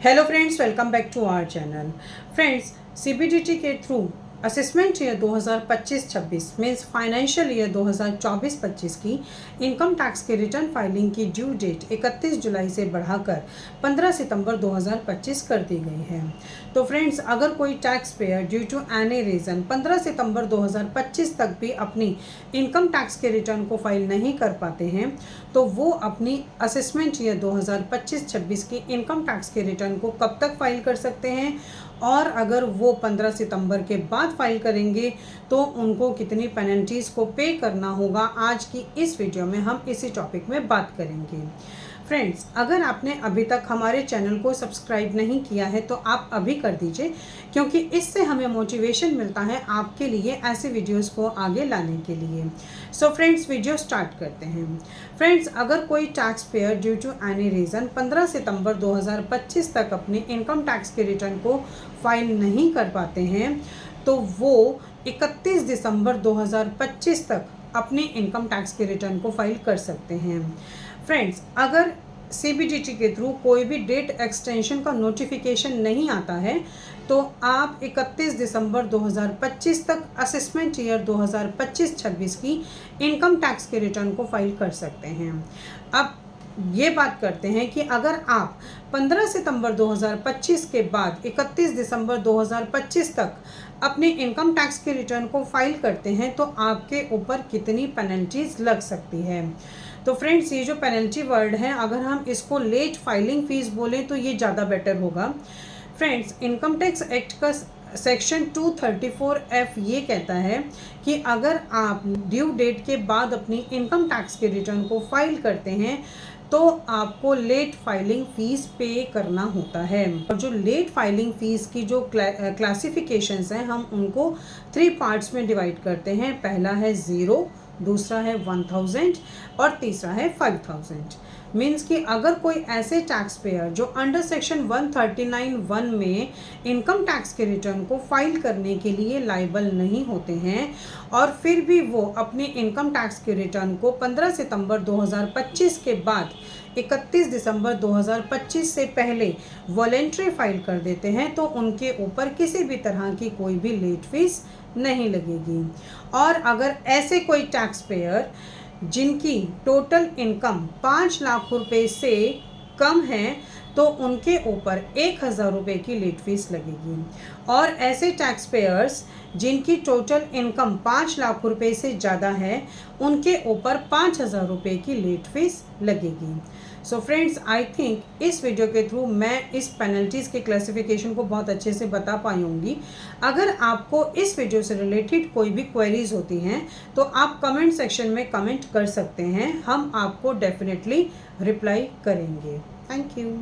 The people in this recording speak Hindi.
Hello friends, welcome back to our channel. Friends, CBDT के through assessment year 2025-26 means financial year 2024-25 की इनकम टैक्स के रिटर्न फाइलिंग की ड्यू डेट 31 जुलाई से बढ़ाकर 15 सितंबर 2025 कर दी गई है। तो फ्रेंड्स, अगर कोई tax payer due to any reason 15 सितंबर 2025 तक भी अपनी इनकम टैक्स के रिटर्न को फाइल नहीं कर पाते हैं तो वो अपनी असेसमेंट ईयर 2025-26 की इनकम टैक्स के रिटर्न को कब तक फाइल कर सकते हैं, और अगर वो 15 सितंबर के बाद फाइल करेंगे तो उनको कितनी पेनल्टीज़ को पे करना होगा, आज की इस वीडियो में हम इसी टॉपिक में बात करेंगे। फ्रेंड्स, अगर आपने अभी तक हमारे चैनल को सब्सक्राइब नहीं किया है तो आप अभी कर दीजिए, क्योंकि इससे हमें मोटिवेशन मिलता है आपके लिए ऐसे वीडियोस को आगे लाने के लिए। सो फ्रेंड्स, वीडियो स्टार्ट करते हैं। फ्रेंड्स, अगर कोई tax payer due to any reason 15 सितंबर 2025 तक अपनी इनकम टैक्स के रिटर्न को फाइल नहीं कर पाते हैं तो वो 31 दिसंबर 2025 तक अपनी इनकम टैक्स के रिटर्न को फाइल कर सकते हैं। फ्रेंड्स, अगर सीबीडीटी के थ्रू कोई भी डेट एक्सटेंशन का नोटिफिकेशन नहीं आता है तो आप 31 दिसंबर 2025 तक असेसमेंट ईयर 2025-26 की इनकम टैक्स के रिटर्न को फाइल कर सकते हैं। अब ये बात करते हैं कि अगर आप 15 सितंबर 2025 के बाद 31 दिसंबर 2025 तक अपने इनकम टैक्स के रिटर्न को फाइल करते हैं तो आपके ऊपर कितनी पेनल्टीज़ लग सकती है। तो फ्रेंड्स, ये जो पेनल्टी वर्ड है, अगर हम इसको लेट फाइलिंग फ़ीस बोलें तो ये ज़्यादा बेटर होगा। फ्रेंड्स, इनकम टैक्स एक्ट का सेक्शन 234F ये कहता है कि अगर आप ड्यू डेट के बाद अपनी इनकम टैक्स के रिटर्न को फाइल करते हैं तो आपको लेट फाइलिंग फ़ीस पे करना होता है। और जो लेट फाइलिंग फ़ीस की जो क्लासिफिकेशंस हैं, हम उनको 3 पार्ट्स में डिवाइड करते हैं। पहला है 0, दूसरा है 1000 और तीसरा है 5000। मीन्स कि अगर कोई ऐसे टैक्स पेयर जो अंडर सेक्शन 139(1) में इनकम टैक्स के रिटर्न को फाइल करने के लिए लायबल नहीं होते हैं और फिर भी वो अपने इनकम टैक्स के रिटर्न को 15 सितंबर 2025 के बाद 31 दिसंबर 2025 से पहले वॉलेंट्री फाइल कर देते हैं तो उनके ऊपर किसी भी तरह की कोई भी लेट फीस नहीं लगेगी। और अगर ऐसे कोई टैक्स पेयर जिनकी टोटल इनकम 5 लाख रुपए से कम है तो उनके ऊपर 1000 रुपये की लेट फीस लगेगी। और ऐसे टैक्स पेयर्स जिनकी टोटल इनकम 5 लाख रुपए से ज़्यादा है उनके ऊपर 5000 रुपये की लेट फीस लगेगी। सो फ्रेंड्स, आई थिंक इस वीडियो के थ्रू मैं इस पेनल्टीज़ के क्लासिफिकेशन को बहुत अच्छे से बता पाई होंगी। अगर आपको इस वीडियो से रिलेटेड कोई भी क्वेरीज होती हैं तो आप कमेंट सेक्शन में कमेंट कर सकते हैं, हम आपको डेफिनेटली रिप्लाई करेंगे। Thank you.